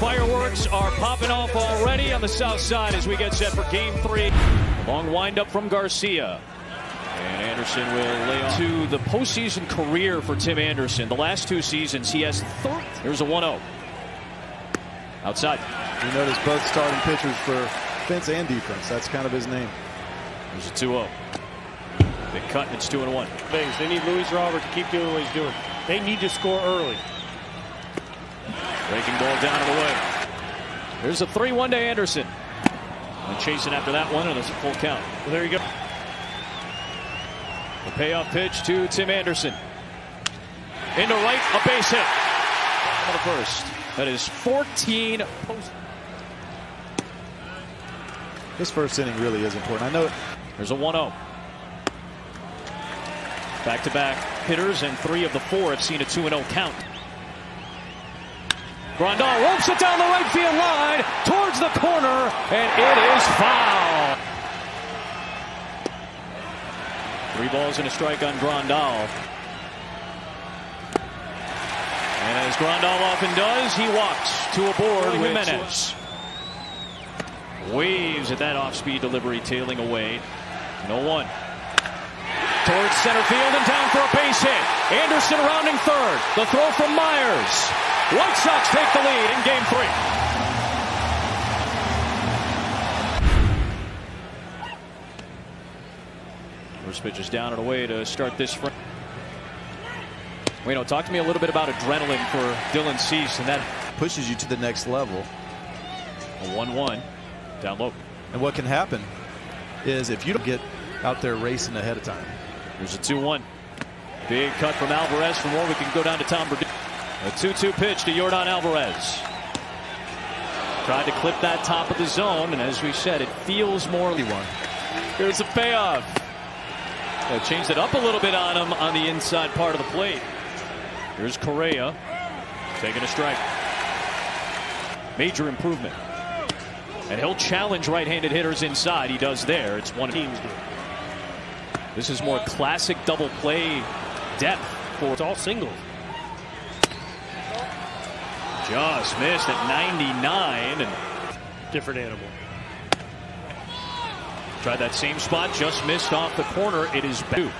Fireworks are popping off already on the south side as we get set for Game 3. Long windup from Garcia. And Anderson will lay off to the postseason career for Tim Anderson. The last 2 seasons, he has 30. Here's a 1-0. Outside. You notice both starting pitchers for offense and defense. That's kind of his name. There's a 2-0. Big cut, and it's 2-1. Things. They need Luis Robert to keep doing what he's doing. They need to score early. Breaking ball down and away. There's a 3-1 to Anderson. And chasing after that one, and it's a full count. Well, there you go. The payoff pitch to Tim Anderson. Into right, a base hit. On the first. That is 14 post. This first inning really is important. I know. There's a 1-0. Back-to-back hitters, and 3 of the 4 have seen a 2-0 count. Grandal ropes it down the right field line towards the corner, and it is foul. 3 balls and a strike on Grandal. And as Grandal often does, he walks to a board with Jimenez. Waves at that off-speed delivery, tailing away. 0-1. Towards center field and down for a base hit. Anderson rounding third. The throw from Myers. White Sox take the lead in Game 3. First pitch is down and away to start this frame. Wayno, talk to me a little bit about adrenaline for Dylan Cease, and that Pushes you to the next level. A 1-1 down low. And what can happen is if you don't get out there racing ahead of time. There's a 2-1. Big cut from Alvarez from where we can go down to Tom Burdette. A 2-2 pitch to Yordan Alvarez. Tried to clip that top of the zone, and as we said, it feels more. Here's the payoff. Changed it up a little bit on him on the inside part of the plate. Here's Correa taking a strike. Major improvement. And he'll challenge right-handed hitters inside. He does there. It's one team's good. This is more classic double play depth. It's all singles. Just missed at 99. And different animal. Tried that same spot, just missed off the corner. It is back.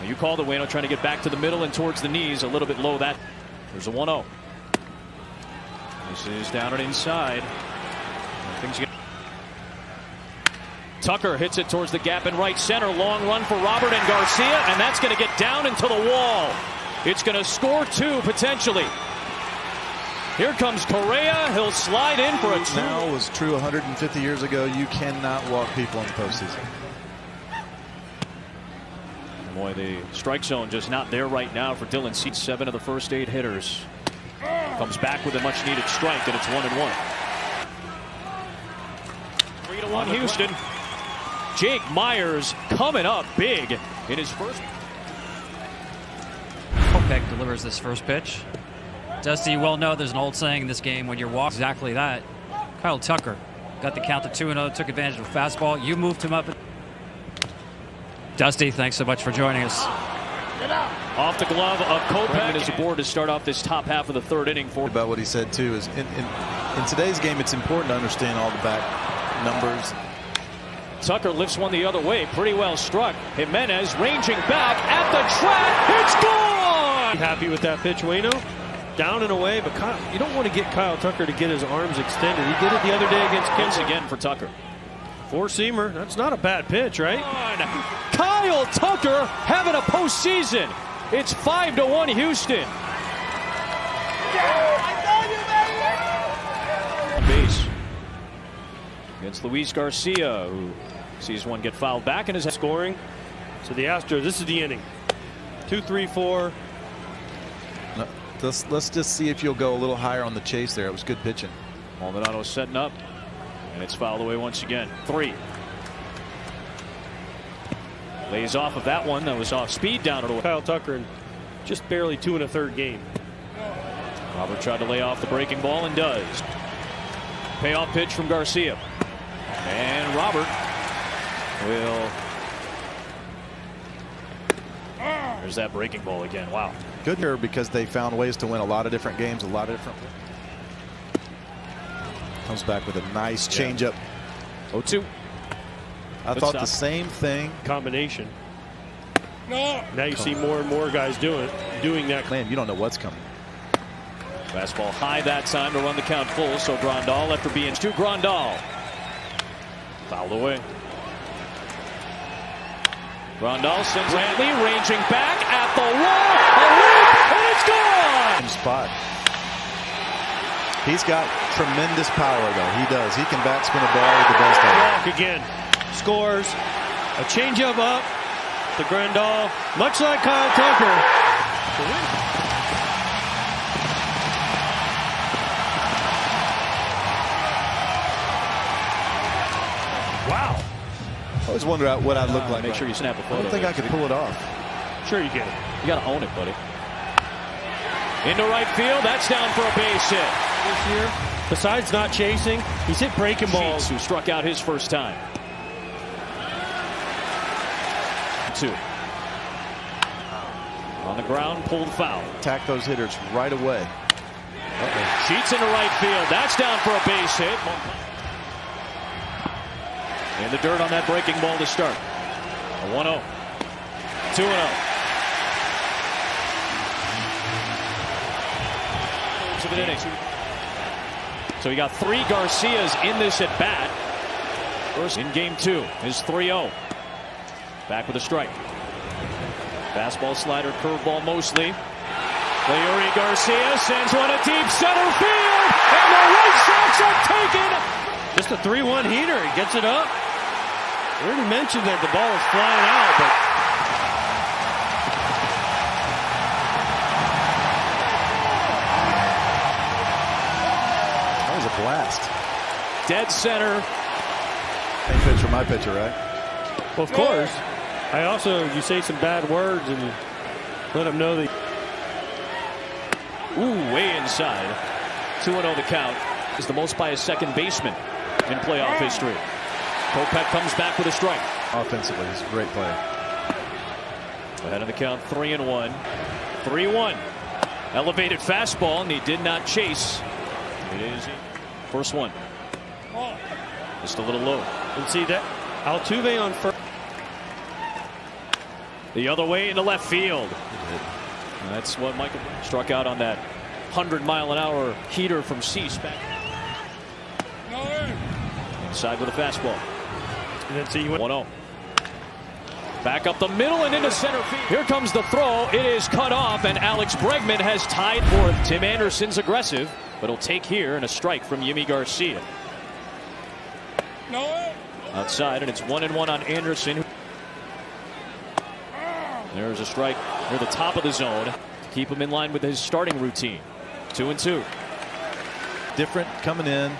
You call the Wayno, trying to get back to the middle and towards the knees, a little bit low. That there's a 1-0. This is down and inside. Things get. Tucker hits it towards the gap in right center. Long run for Robert and Garcia, and that's going to get down into the wall. It's going to score 2 potentially. Here comes Correa. He'll slide in for a 2. Now was true 150 years ago. You cannot walk people in the postseason. Boy, the strike zone just not there right now for Dylan Cease. 7 of the first 8 hitters. Comes back with a much needed strike, and it's 1-1. 3-1 Houston. Jake Myers coming up big in his first. Kopech delivers this first pitch. Dusty, you well know there's an old saying in this game when you're walking. Exactly that. Kyle Tucker got the count to 2-0, took advantage of a fastball. You moved him up. Dusty, thanks so much for joining us. Off the glove of Kopech is aboard to start off this top half of the 3rd inning. About what he said too is in today's game, it's important to understand all the back numbers. Tucker lifts one the other way, pretty well struck. Jimenez ranging back at the track. It's gone. Happy with that pitch, Wayno? Down and away, but you don't want to get Kyle Tucker to get his arms extended. He did it the other day against Once again for Tucker. 4-seamer. That's not a bad pitch, right? Kyle Tucker having a postseason. It's 5-1 Houston. Base against Luis Garcia, who sees one get fouled back in his scoring. So the Astros, this is the inning. 2, 3, 4. No, let's just see if you'll go a little higher on the chase there. It was good pitching. Maldonado setting up, and it's fouled away once again. 3. Lays off of that one. That was off speed down and away. Kyle Tucker in just barely 2 1/3 game. Robert tried to lay off the breaking ball and does. Payoff pitch from Garcia. And Robert will. There's that breaking ball again. Wow. Good here because they found ways to win a lot of different games, a lot of different. Comes back with a nice changeup. 0-2. I thought the same thing. Combination. No. Now you see more and more guys doing that. Man, you don't know what's coming. Fastball high that time to run the count full. So Grandal after being to Grandal. Fouled away. Grandal sends Brantley ranging back at the wall. A leap, and it's gone. Spot. He's got tremendous power, though. He does. He can backspin a ball with the best of it. Walk again. Scores. A changeup up to Grandal, much like Kyle Tucker. Wow. I always wonder what I'd look like. Make sure you snap a photo. I don't think I could pull it off. Sure you can. You got to own it, buddy. Into right field. That's down for a base hit. This year, besides not chasing, he's hit breaking balls. Who struck out his first time. 2. On the ground, pulled foul. Attack those hitters right away. Sheets into right field. That's down for a base hit. In the dirt on that breaking ball to start. A 1-0. 2-0. So he got 3 Garcias in this at bat. First in game 2 is 3-0. Back with a strike. Fastball, slider, curveball mostly. Leury Garcia sends one to deep center field, and the Red Sox are taken. Just a 3-1 heater. He gets it up. We already mentioned that the ball is flying out, but that was a blast. Dead center. Same pitcher, my pitcher, right? well, of course. You say some bad words and let them know that. Ooh, way inside. 2-0 the count. Is the most by a second baseman in playoff history. Kopech comes back with a strike. Offensively, he's a great player. Ahead of the count, 3-1. 3-1. Elevated fastball, and he did not chase. It is first one. Just a little low. And see that Altuve on first. The other way into left field. And that's what Michael struck out on that 100-mile-an-hour heater from Cease back. Inside with a fastball. And then see 1-0. Back up the middle and into center field. Here comes the throw. It is cut off, and Alex Bregman has tied fourth. Tim Anderson's aggressive, but he'll take here and a strike from Yimi Garcia. Outside, and it's 1-1 on Anderson. There's a strike near the top of the zone to keep him in line with his starting routine. 2-2. Different coming in.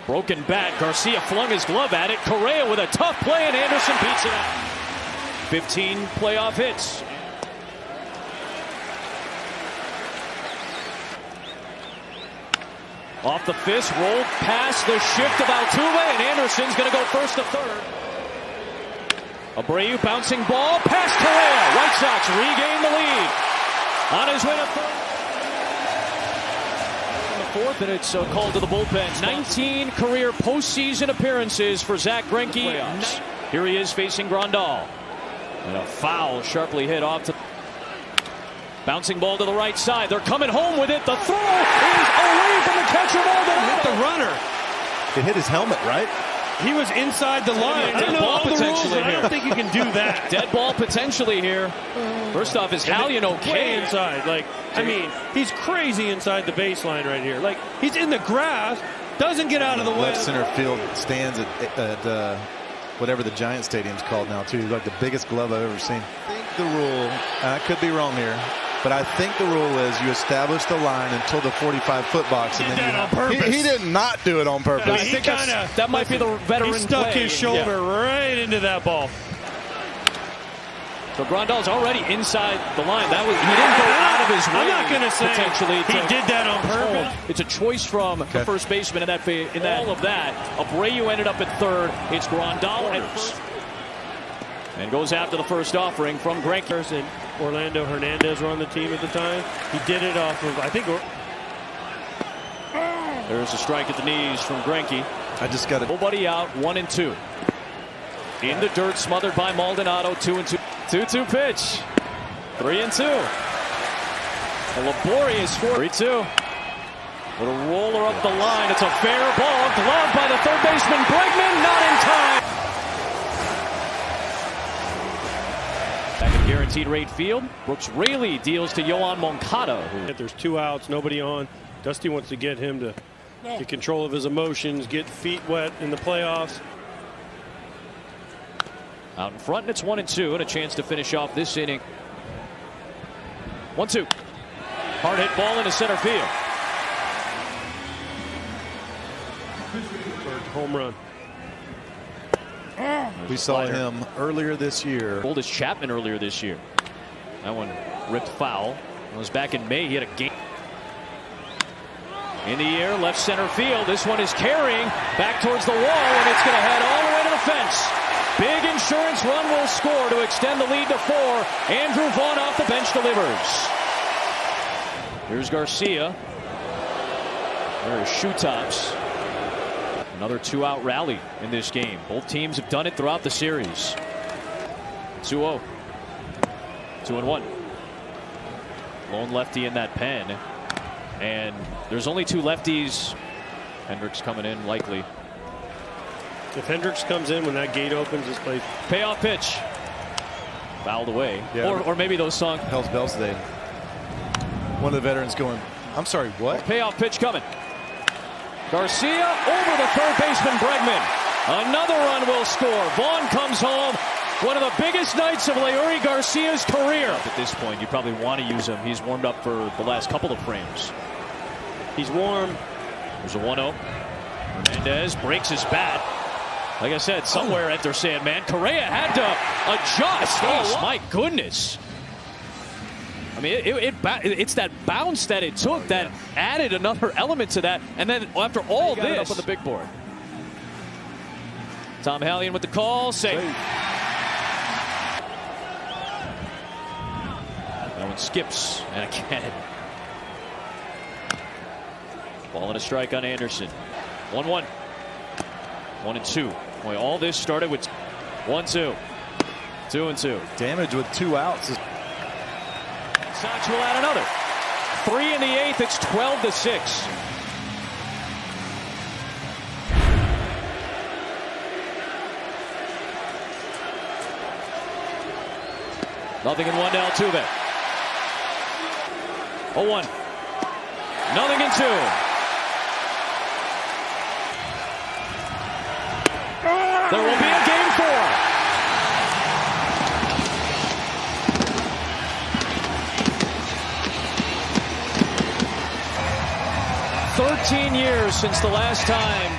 Broken bat. Garcia flung his glove at it. Correa with a tough play, and Anderson beats it out. 15 playoff hits. Off the fist, rolled past the shift of Altuve, and Anderson's going to go first to third. Abreu bouncing ball past Correa. White Sox regain the lead. On his way to third. In the fourth, and it's called to the bullpen. 19 career postseason appearances for Zach Greinke. Here he is facing Grandal. And a foul sharply hit off to. Bouncing ball to the right side. They're coming home with it. The throw is away from the catcher ball. Hit the runner. It hit his helmet, right? He was inside the line. I Dead know ball all the rules, potentially but I here. don't think you can do that. Dead ball potentially here. First off, is Hallion okay? Way inside. I mean, he's crazy inside the baseline right here. He's in the grass, doesn't get out of the way. Left center field stands at whatever the Giant Stadium's called now, too. Like the biggest glove I've ever seen. I think the rule, and I could be wrong here, but I think the rule is you establish the line until the 45-foot box. And then on purpose. He did not do it on purpose. I think that might be the veteran He stuck play. his shoulder right into that ball. So Grandal's already inside the line. He didn't go out of his way. I'm not going to say potentially he did that on purpose. It's a choice from the first baseman in that all of that. Abreu ended up at third. It's Grandal at first. And goes after the first offering from Greinke. Orlando Hernandez were on the team at the time. He did it off of, I think. There's a strike at the knees from Greinke. I just got it. Nobody out, 1-2. In the dirt, smothered by Maldonado, 2-2. 2-2 pitch. 3-2. A laborious 4-3-2. With a roller up the line. It's a fair ball. Gloved by the third baseman, Bregman, not in time. Back at guaranteed rate field. Brooks Raley deals to Yoan Moncada. If there's 2 outs, nobody on. Dusty wants to get him to get control of his emotions, get feet wet in the playoffs. Out in front, and it's 1-2, and a chance to finish off this inning. 1-2. Hard hit ball into center field. Home run. We saw him earlier this year. Pulled as Chapman earlier this year. That one ripped foul. It was back in May. He had a game. In the air, left center field. This one is carrying back towards the wall, and it's going to head all the way to the fence. Big insurance run will score to extend the lead to 4. Andrew Vaughn off the bench delivers. Here's Garcia. There are shoe tops. Another 2-out rally in this game. Both teams have done it throughout the series. 2-0. 2-1. Lone lefty in that pen. And there's only 2 lefties. Hendricks coming in likely. If Hendricks comes in when that gate opens, this place. Payoff pitch. Fouled away. Yeah. Or maybe those songs. Hell's bells today. One of the veterans going, I'm sorry, what? Payoff pitch coming. Garcia over the third baseman Bregman. Another run will score. Vaughn comes home. One of the biggest nights of Leury Garcia's career. At this point, you probably want to use him. He's warmed up for the last couple of frames. He's warm. There's a 1-0. Hernandez breaks his bat. Like I said, somewhere at their Sandman, Correa had to adjust. Oh, my goodness. I mean, it's that bounce that it took that added another element to that. And then after all this, up on the big board. Tom Hallion with the call. Safe. That one skips. And again. Ball and a strike on Anderson. 1-1. 1-2. Boy, all this started with 1-2. 2-2. Damage with 2 outs. Sox will add another. 3 in the 8th. It's 12-6. Nothing in 1 to Altuve. 0-1. Nothing in 2. There will be a game 4. 13 years since the last time